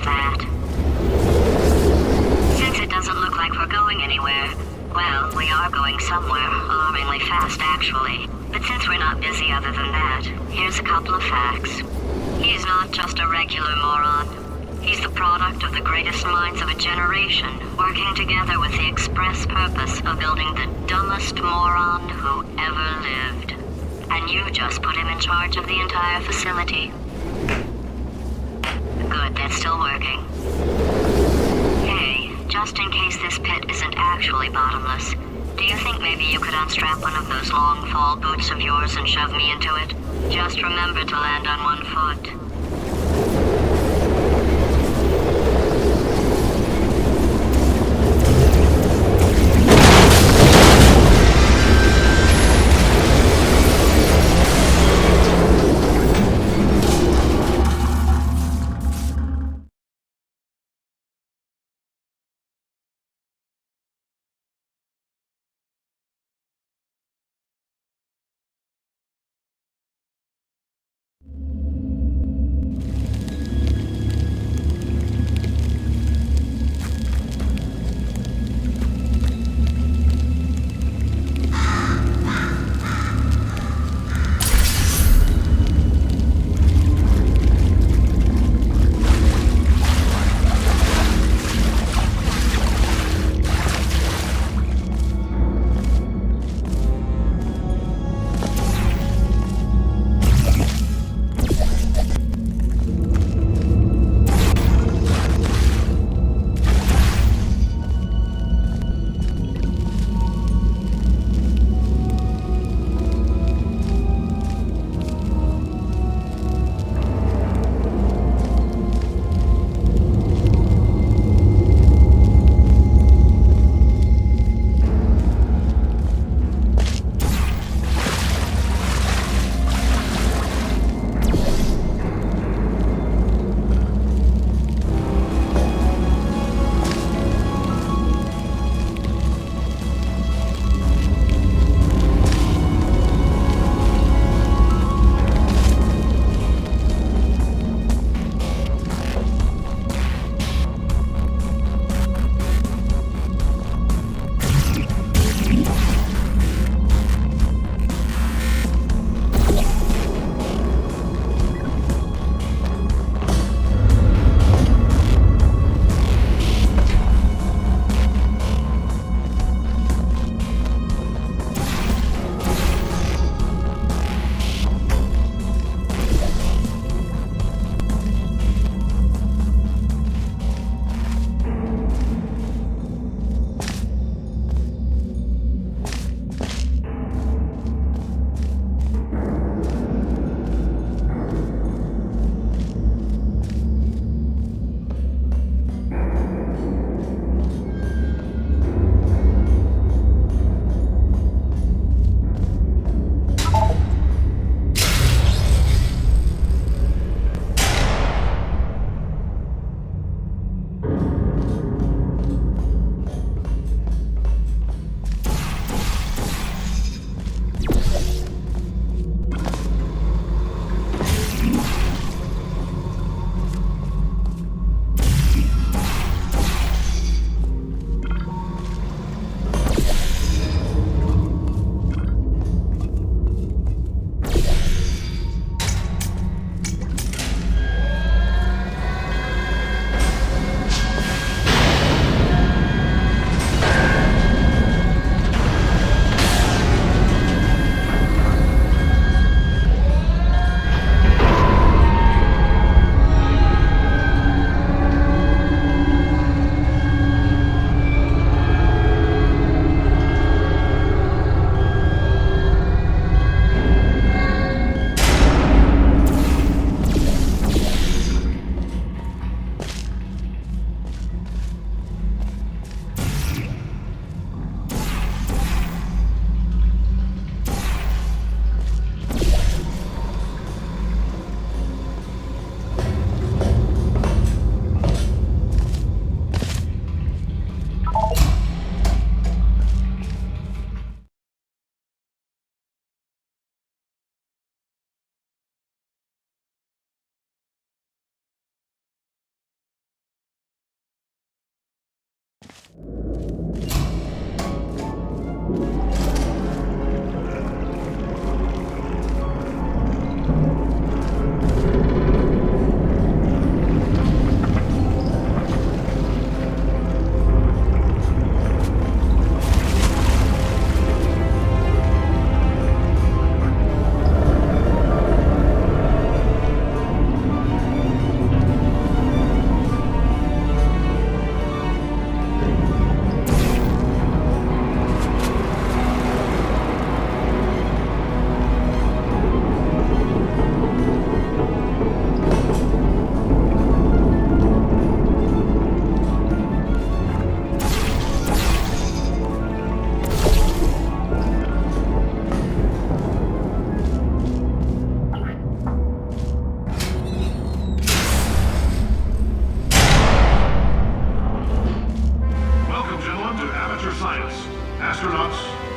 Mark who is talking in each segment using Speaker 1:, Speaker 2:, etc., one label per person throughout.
Speaker 1: of that. Since it doesn't look like we're going anywhere, well, we are going somewhere, alarmingly fast actually. But since we're not busy other than that, here's a couple of facts. He's not just a regular moron. He's the product of the greatest minds of a generation, working together with the express purpose of building the dumbest moron who ever lived. And you just put him in charge of the entire facility. Good, that's still working. Hey, just in case this pit isn't actually bottomless, do you think maybe you could unstrap one of those long fall boots of yours and shove me into it? Just remember to land on one foot.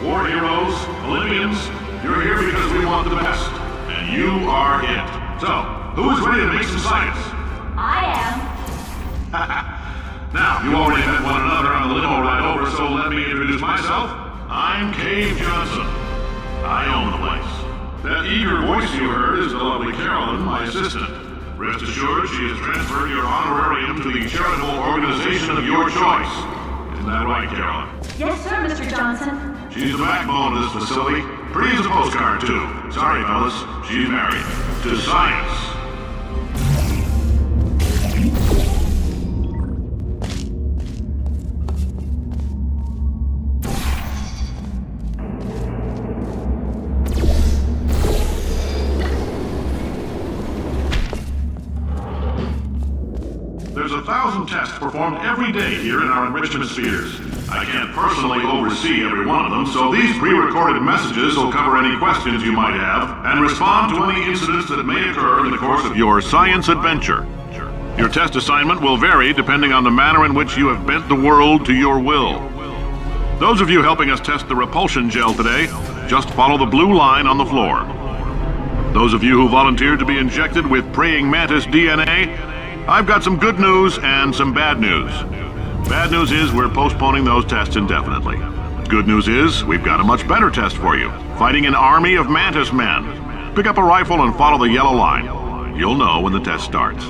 Speaker 2: War heroes, Olympians, you're here because we want the best. And you are it. So, who is ready to make some science?
Speaker 3: I am.
Speaker 2: Now, you already met one another on the limo ride over, so let me introduce myself. I'm Cave Johnson. I own the place. That eager voice you heard is the lovely Carolyn, my assistant. Rest assured, she has transferred your honorarium to the charitable organization of your choice. Isn't that right, Carolyn?
Speaker 3: Yes, sir, Mr. Johnson.
Speaker 2: She's the backbone of this facility. Pretty as a postcard, too. Sorry, fellas. She's married. To science. There's 1,000 tests performed every day here in our enrichment spheres. I can't personally oversee every one of them, so these pre-recorded messages will cover any questions you might have and respond to any incidents that may occur in the course of your science adventure. Your test assignment will vary depending on the manner in which you have bent the world to your will. Those of you helping us test the repulsion gel today, just follow the blue line on the floor. Those of you who volunteered to be injected with praying mantis DNA, I've got some good news and some bad news. Bad news is we're postponing those tests indefinitely. Good news is we've got a much better test for you. Fighting an army of mantis men. Pick up a rifle and follow the yellow line. You'll know when the test starts.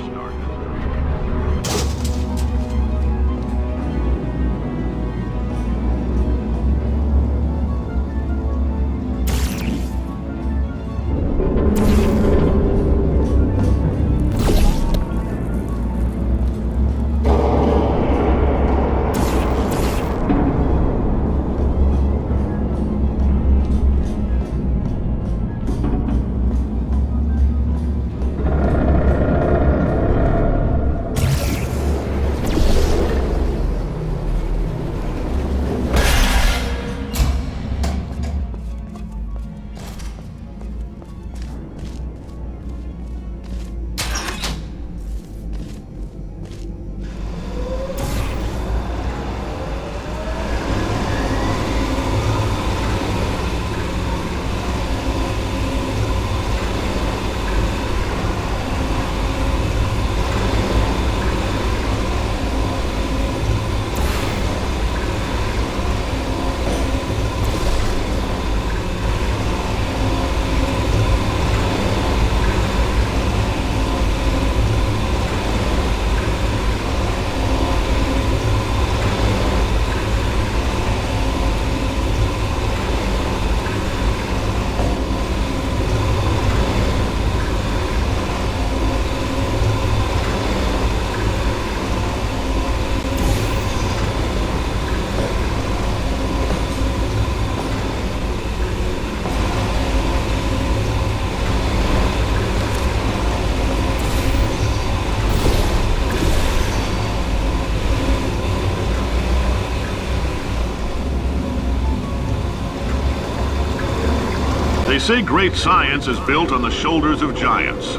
Speaker 2: They say great science is built on the shoulders of giants.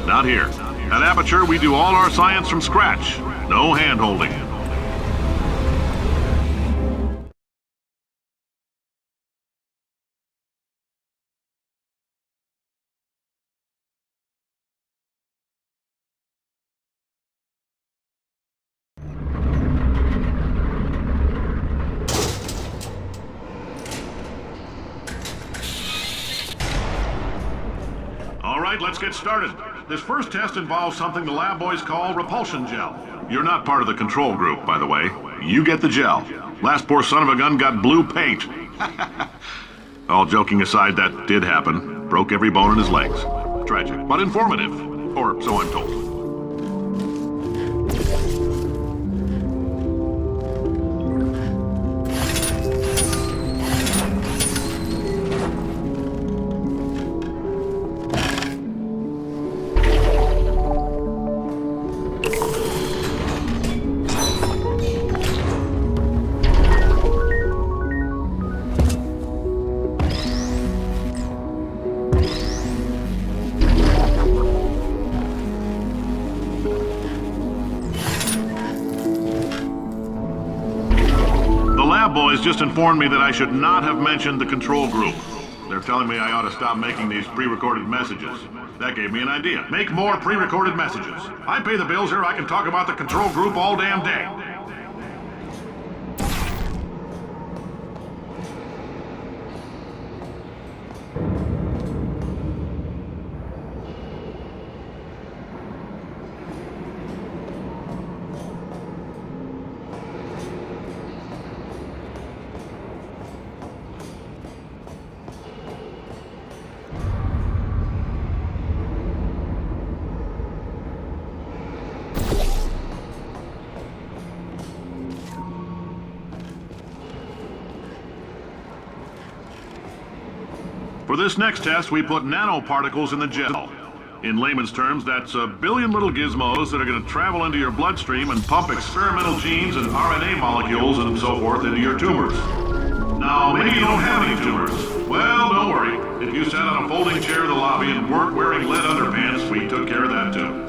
Speaker 2: Not here. At Aperture, we do all our science from scratch. No hand-holding. right, let's get started. This first test involves something the lab boys call repulsion gel. You're not part of the control group, by the way. You get the gel. Last poor son of a gun got blue paint. All joking aside, that did happen. Broke every bone in his legs. Tragic, but informative. Or so I'm told. Boys just informed me that I should not have mentioned the control group. They're telling me I ought to stop making these pre-recorded messages. That gave me an idea. Make more pre-recorded messages. I pay the bills here, I can talk about the control group all damn day. For this next test, we put nanoparticles in the gel. In layman's terms, that's a billion little gizmos that are going to travel into your bloodstream and pump experimental genes and RNA molecules and so forth into your tumors. Now, maybe you don't have any tumors. Well, don't worry. If you sat on a folding chair in the lobby and weren't wearing lead underpants, we took care of that too.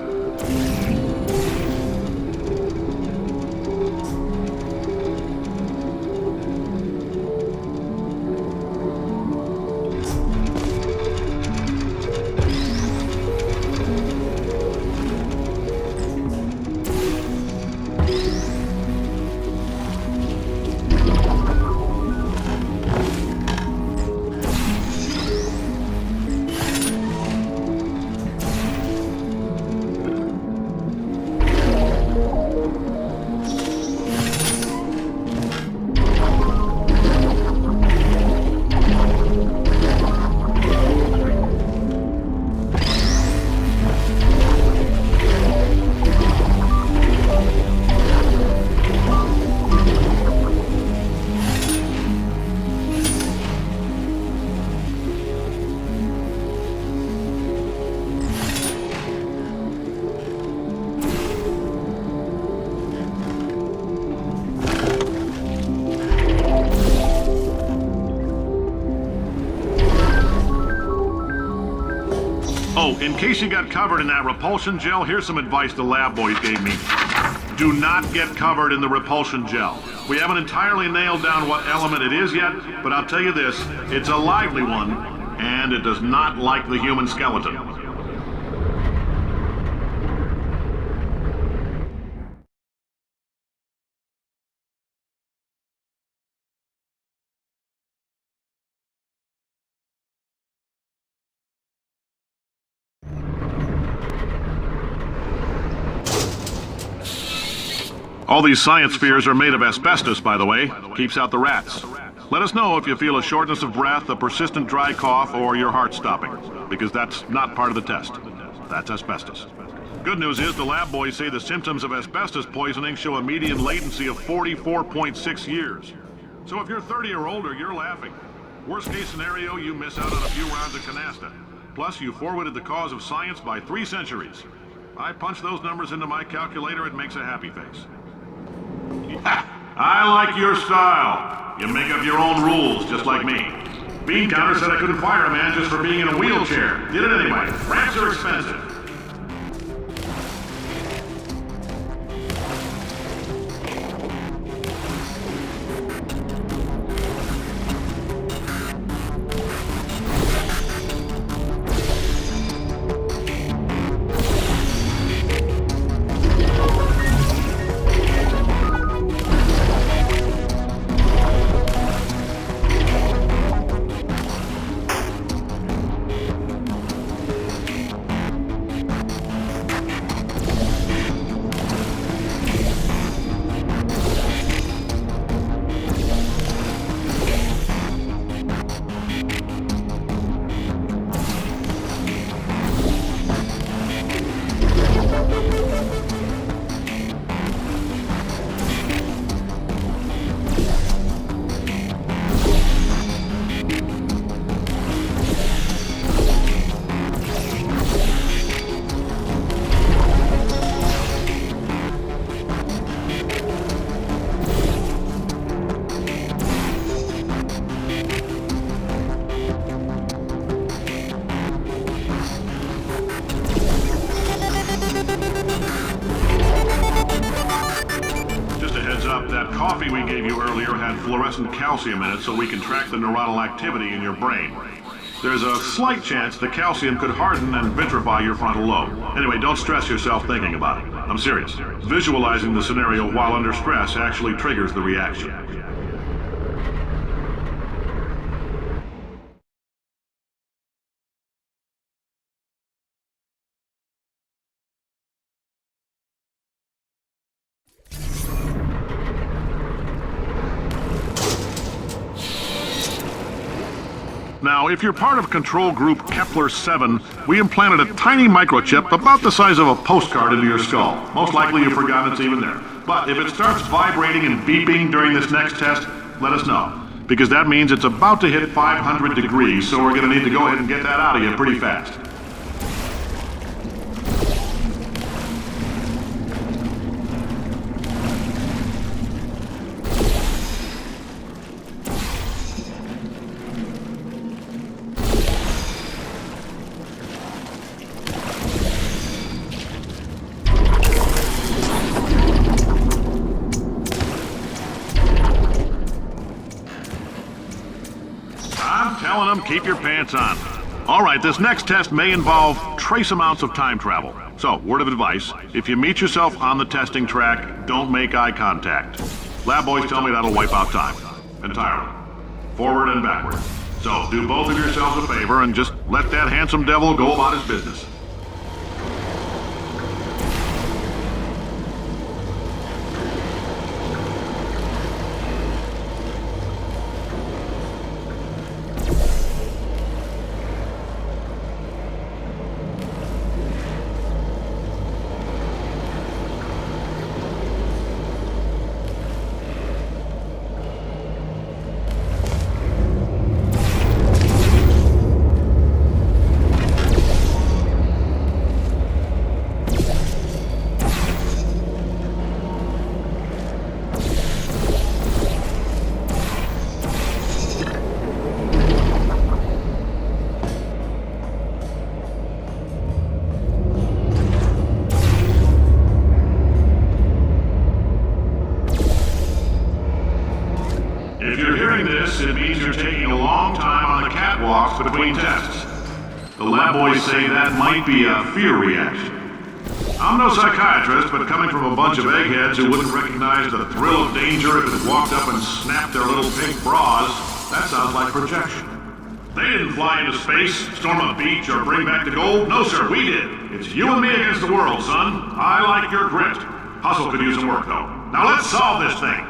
Speaker 2: Oh, in case you got covered in that repulsion gel, here's some advice the lab boys gave me. Do not get covered in the repulsion gel. We haven't entirely nailed down what element it is yet, but I'll tell you this, it's a lively one, and it does not like the human skeleton. All these science spheres are made of asbestos, by the way. Keeps out the rats. Let us know if you feel a shortness of breath, a persistent dry cough, or your heart stopping, because that's not part of the test. That's asbestos. Good news is the lab boys say the symptoms of asbestos poisoning show a median latency of 44.6 years. So if you're 30 or older, you're laughing. Worst case scenario, you miss out on a few rounds of canasta. Plus, you forwarded the cause of science by 3 centuries. I punch those numbers into my calculator, it makes a happy face. I like your style. You make up your own rules, just like me. Bean Counter said I couldn't fire a man just for being in a wheelchair. Did it anyway. Rats are expensive. coffee we gave you earlier had fluorescent calcium in it so we can track the neuronal activity in your brain. There's a slight chance the calcium could harden and vitrify your frontal lobe. Anyway, don't stress yourself thinking about it. I'm serious. Visualizing the scenario while under stress actually triggers the reaction. Now, if you're part of Control Group Kepler-7, we implanted a tiny microchip about the size of a postcard into your skull. Most likely you've forgotten it's even there. But if it starts vibrating and beeping during this next test, let us know. Because that means it's about to hit 500 degrees, so we're going to need to go ahead and get that out of you pretty fast. Telling them, keep your pants on. All right, this next test may involve trace amounts of time travel. So, word of advice, if you meet yourself on the testing track, don't make eye contact. Lab boys tell me that'll wipe out time. Entirely. Forward and backward. So, do both of yourselves a favor and just let that handsome devil go about his business. If you're hearing this, it means you're taking a long time on the catwalks between tests. The lab boys say that might be a fear reaction. I'm no psychiatrist, but coming from a bunch of eggheads who wouldn't recognize the thrill of danger if it walked up and snapped their little pink bras, that sounds like projection. They didn't fly into space, storm a beach, or bring back the gold. No, sir, we did. It's you and me against the world, son. I like your grit. Hustle could use some work, though. Now let's solve this thing.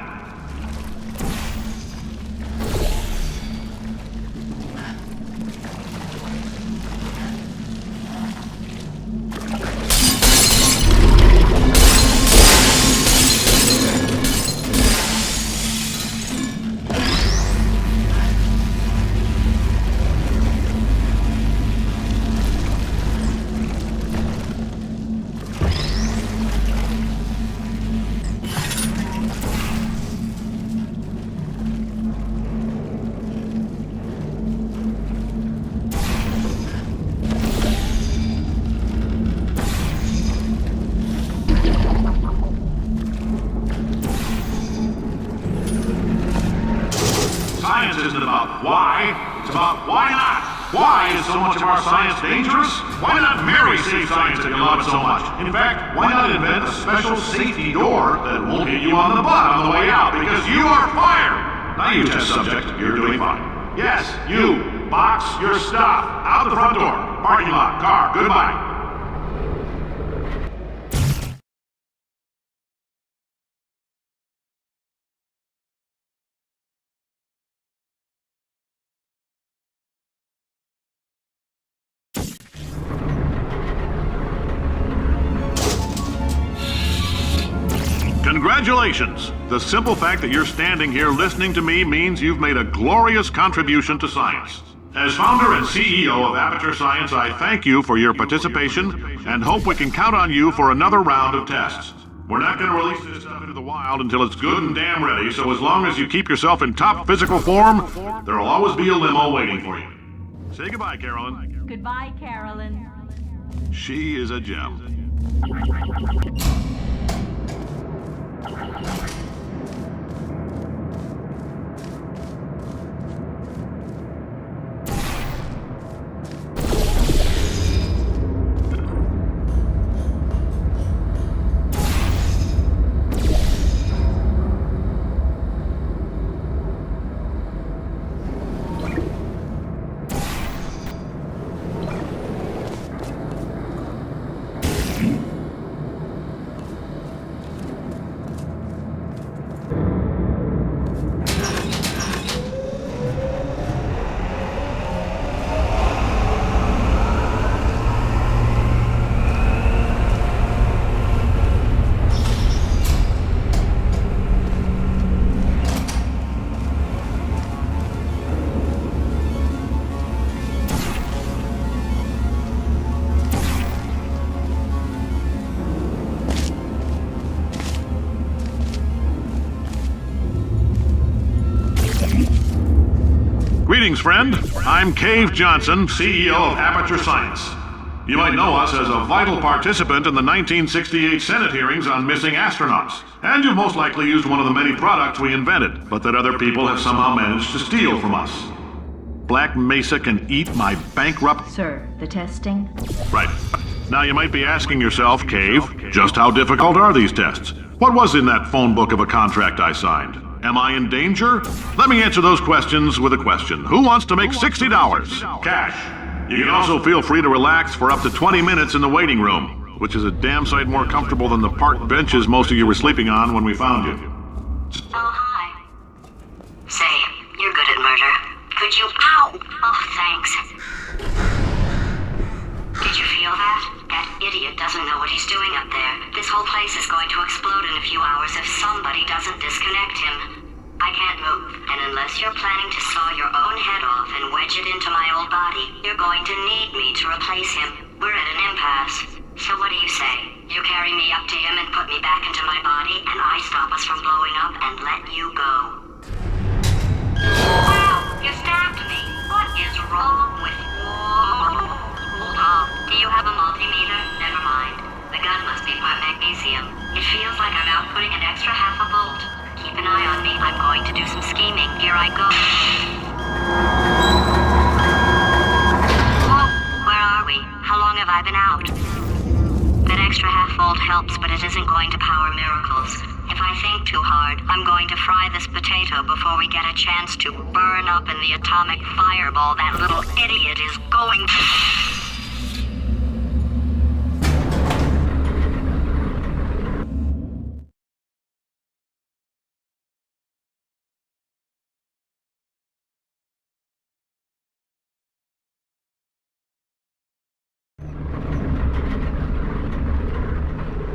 Speaker 2: Science isn't about why, it's about why not. Why is so much of our science dangerous? Why not marry safe science if you love it so much? In fact, why not invent a special safety door that won't hit you on the butt on the way out because you are fired? Now you test subject, you're doing fine. Yes, you, box your stuff, out the front door, parking lot, car, goodbye. Congratulations! The simple fact that you're standing here listening to me means you've made a glorious contribution to science. As founder and CEO of Aperture Science, I thank you for your participation and hope we can count on you for another round of tests. We're not going to release this stuff into the wild until it's good and damn ready, so as long as you keep yourself in top physical form, there'll always be a limo waiting for you. Say goodbye, Carolyn.
Speaker 3: Goodbye, Carolyn.
Speaker 2: She is a gem. Greetings, friend. I'm Cave Johnson, CEO of Aperture Science. You might know us as a vital participant in the 1968 Senate hearings on missing astronauts. And you've most likely used one of the many products we invented, but that other people have somehow managed to steal from us. Black Mesa can eat my bankrupt...
Speaker 3: Sir, the testing?
Speaker 2: Right. Now you might be asking yourself, Cave, just how difficult are these tests? What was in that phone book of a contract I signed? Am I in danger? Let me answer those questions with a question. Who wants to make $60? Cash. You can also feel free to relax for up to 20 minutes in the waiting room, which is a damn sight more comfortable than the park benches most of you were sleeping on when we found you.
Speaker 1: Oh, hi. Say, you're good at murder. Could you... Ow! Oh, thanks. Did you feel that? That idiot doesn't know what he's doing up there. This whole place is going to explode in a few hours if somebody doesn't disconnect him. I can't move, and unless you're planning to saw your own head off and wedge it into my old body, you're going to need me to replace him. We're at an impasse. So what do you say? You carry me up to him and put me back into my body, and I stop us from blowing up and let you go. Wow! You stabbed me! What is wrong with you? Hold on. Do you have a multimeter? Never mind. The gun must be part magnesium. It feels like I'm outputting an extra half a volt. Keep an eye on me. I'm going to do some scheming. Here I go. Whoa! Where are we? How long have I been out? That extra half volt helps, but it isn't going to power miracles. If I think too hard, I'm going to fry this potato before we get a chance to burn up in the atomic fireball that little idiot is going to...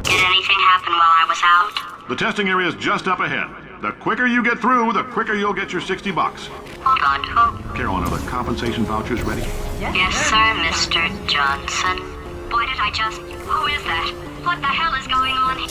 Speaker 1: Did anything happen while I was out?
Speaker 2: The testing area is just up ahead. The quicker you get through, the quicker you'll get your $60.
Speaker 1: Hold on, who?
Speaker 2: Carolyn, are the compensation vouchers ready?
Speaker 1: Yes, sir, Mr. Johnson. Boy, did I just... Who is that? What the hell is going on here?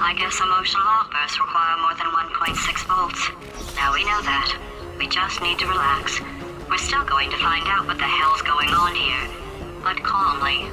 Speaker 1: I guess emotional outbursts require more than 1.6 volts. Now we know that. We just need to relax. We're still going to find out what the hell's going on here, but calmly.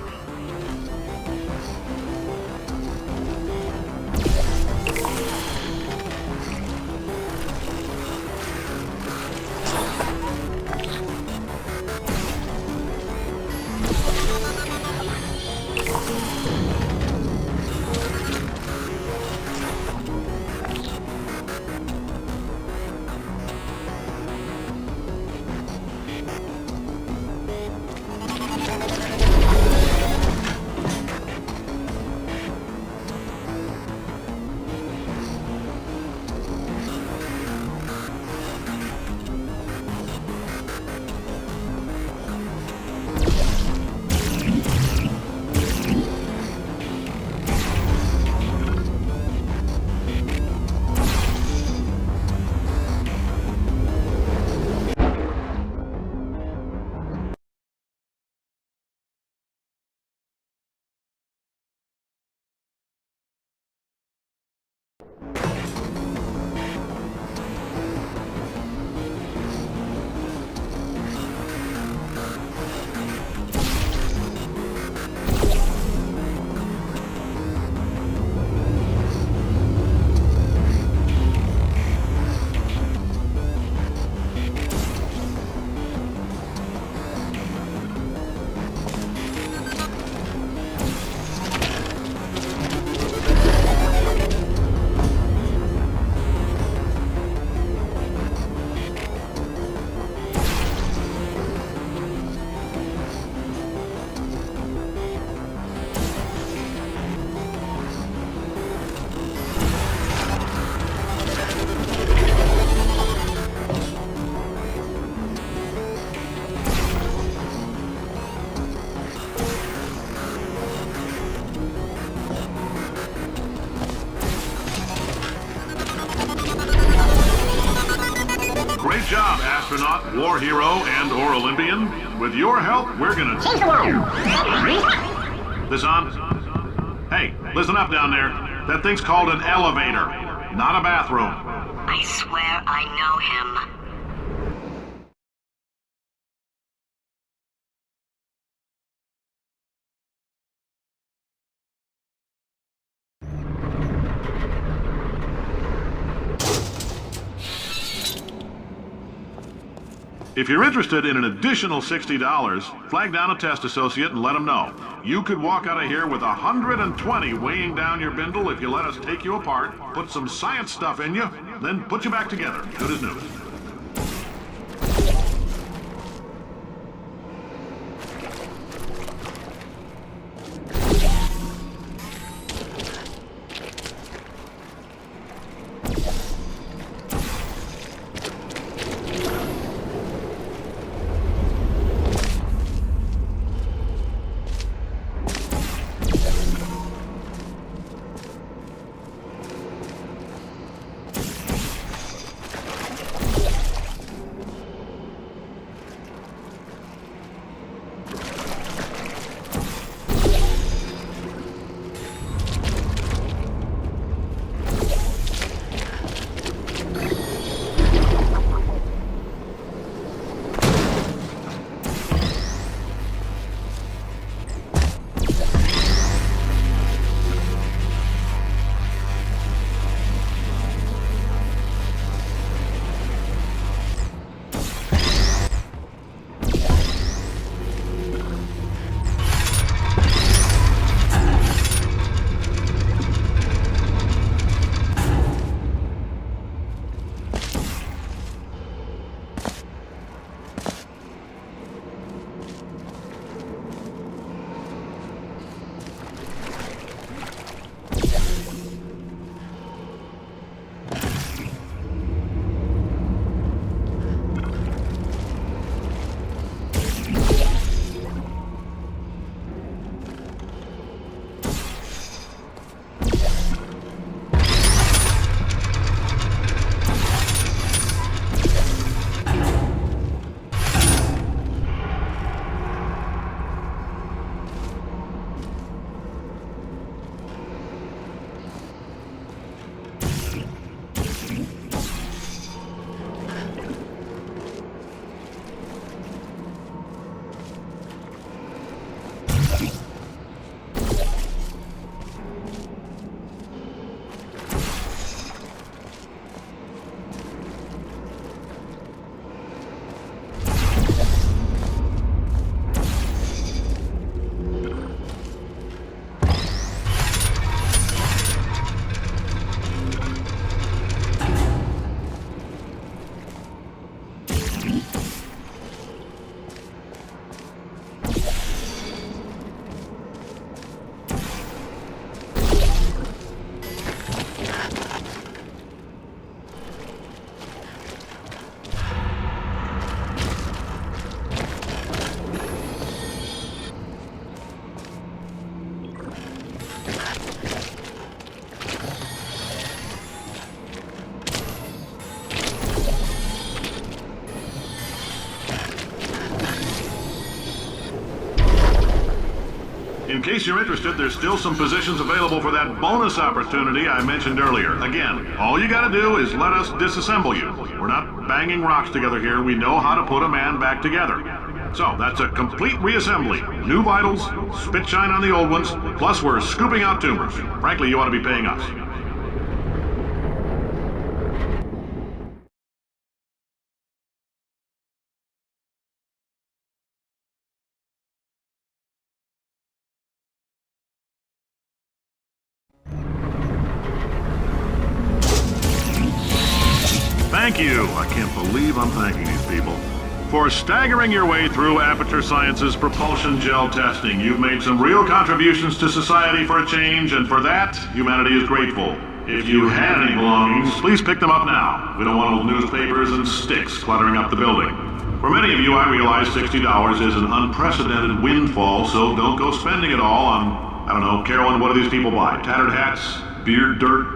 Speaker 2: war hero and/or Olympian? With your help, we're gonna
Speaker 4: Change the world.
Speaker 2: This on? Hey, listen up down there. That thing's called an elevator, not a bathroom.
Speaker 1: I swear I know him.
Speaker 2: If you're interested in an additional $60, flag down a test associate and let them know. You could walk out of here with 120 weighing down your bindle if you let us take you apart, put some science stuff in you, then put you back together. Good as new. In case you're interested, there's still some positions available for that bonus opportunity I mentioned earlier. Again, all you gotta do is let us disassemble you. We're not banging rocks together here. We know how to put a man back together. So, that's a complete reassembly. New vitals, spit shine on the old ones, plus we're scooping out tumors. Frankly, you ought to be paying us. Thank you. I can't believe I'm thanking these people. For staggering your way through Aperture Science's propulsion gel testing, you've made some real contributions to society for a change, and for that, humanity is grateful. If you had any belongings, please pick them up now. We don't want old newspapers and sticks cluttering up the building. For many of you, I realize $60 is an unprecedented windfall, so don't go spending it all on, I don't know, Carolyn, what do these people buy? Tattered hats? Beard dirt?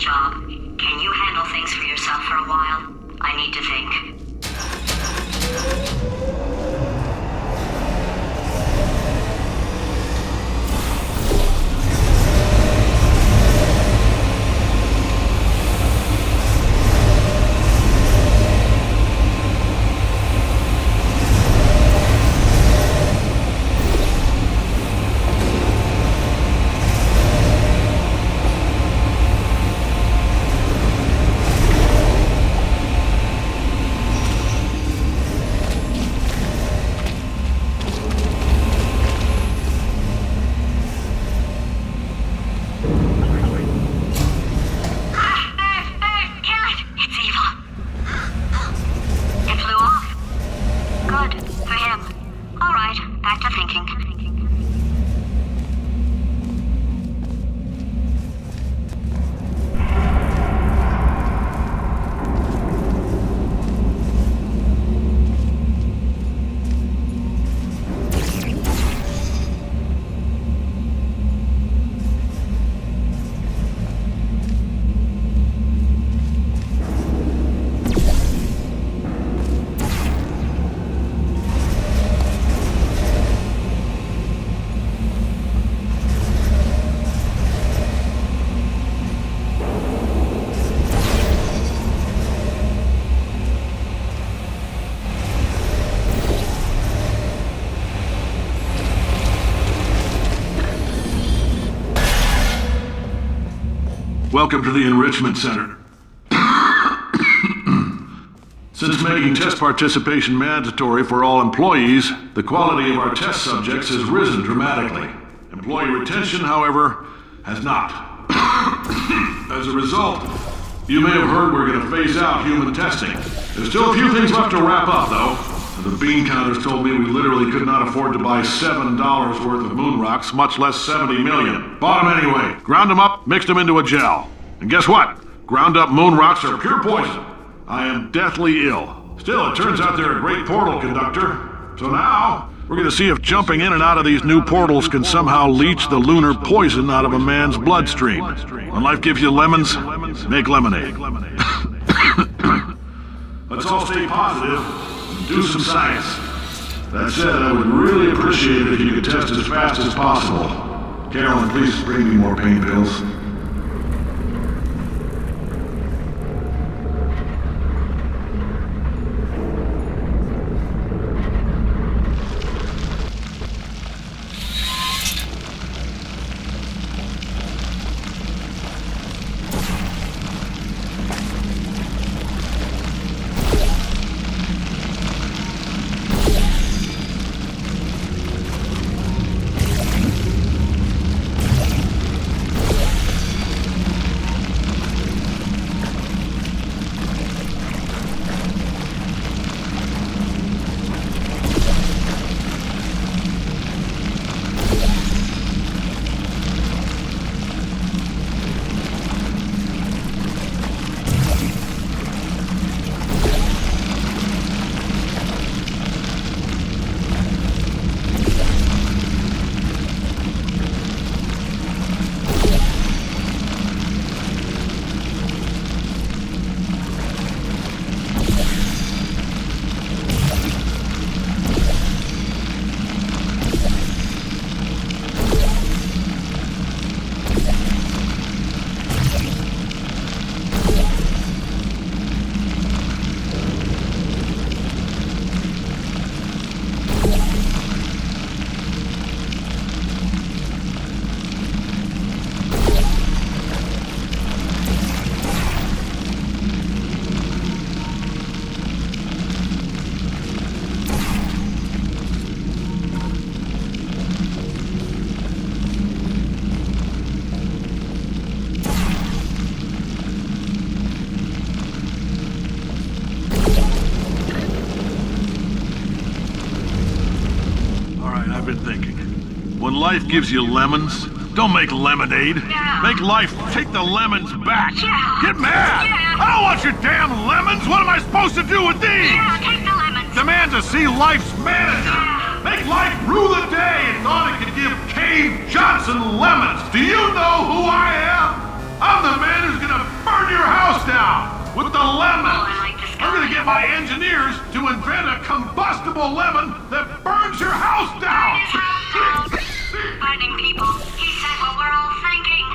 Speaker 1: job. Can you handle things for yourself for a while? I need to think.
Speaker 2: Welcome to the Enrichment Center. Since making test participation mandatory for all employees, the quality of our test subjects has risen dramatically. Employee retention, however, has not. As a result, you may have heard we're going to phase out human testing. There's still a few things left to wrap up, though. The bean counters told me we literally could not afford to buy $7 worth of moon rocks, much less 70 million. Bought them anyway. Ground them up, mixed them into a gel. And guess what? Ground up moon rocks are pure poison. I am deathly ill. Still, it turns out they're a great portal conductor. So now, we're going to see if jumping in and out of these new portals can somehow leach the lunar poison out of a man's bloodstream. When life gives you lemons, make lemonade. Let's all stay positive and do some science. That said, I would really appreciate it if you could test as fast as possible. Carolyn, please bring me more pain pills. When life gives you lemons, don't make lemonade.
Speaker 1: Yeah.
Speaker 2: Make life take the lemons back.
Speaker 1: Yeah.
Speaker 2: Get mad!
Speaker 1: Yeah.
Speaker 2: I don't want your damn lemons! What am I supposed to do with these?
Speaker 1: Yeah, take the lemons.
Speaker 2: Demand to see life's manager.
Speaker 1: Yeah.
Speaker 2: Make life rue the day and thought it could give Cave Johnson lemons. Do you know who I am? I'm the man who's gonna engineers to invent a combustible lemon that burns your house down!
Speaker 1: Finding people. He said what we're all thinking.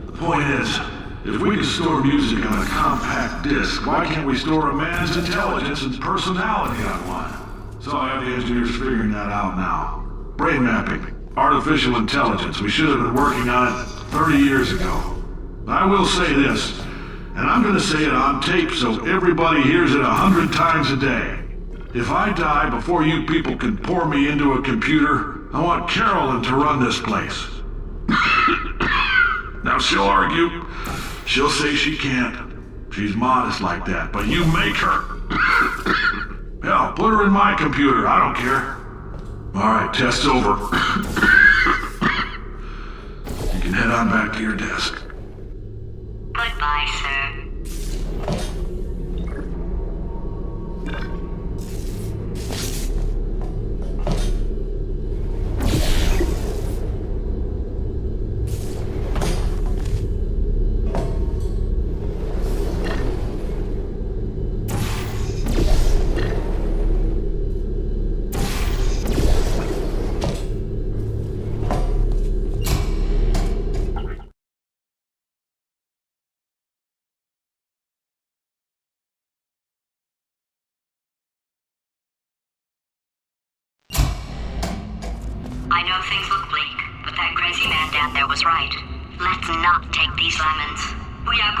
Speaker 4: The point is, if we can store music on a compact disc, why can't we store a man's intelligence and personality on one? So I have the engineers figuring that out now. Brain mapping, artificial intelligence. We should have been working on it 30 years ago. I will say this, and I'm gonna say it on tape so everybody hears it 100 times a day. If I die before you people can pour me into a computer, I want Carolyn to run this place. Now she'll argue. She'll say she can't. She's modest like that, but you make her. Hell, put her in my computer, I don't care. Alright, test's over. You can head on back to your desk.
Speaker 1: Goodbye, sir. I know things look bleak, but that crazy man down there was right. Let's not take these lemons. We are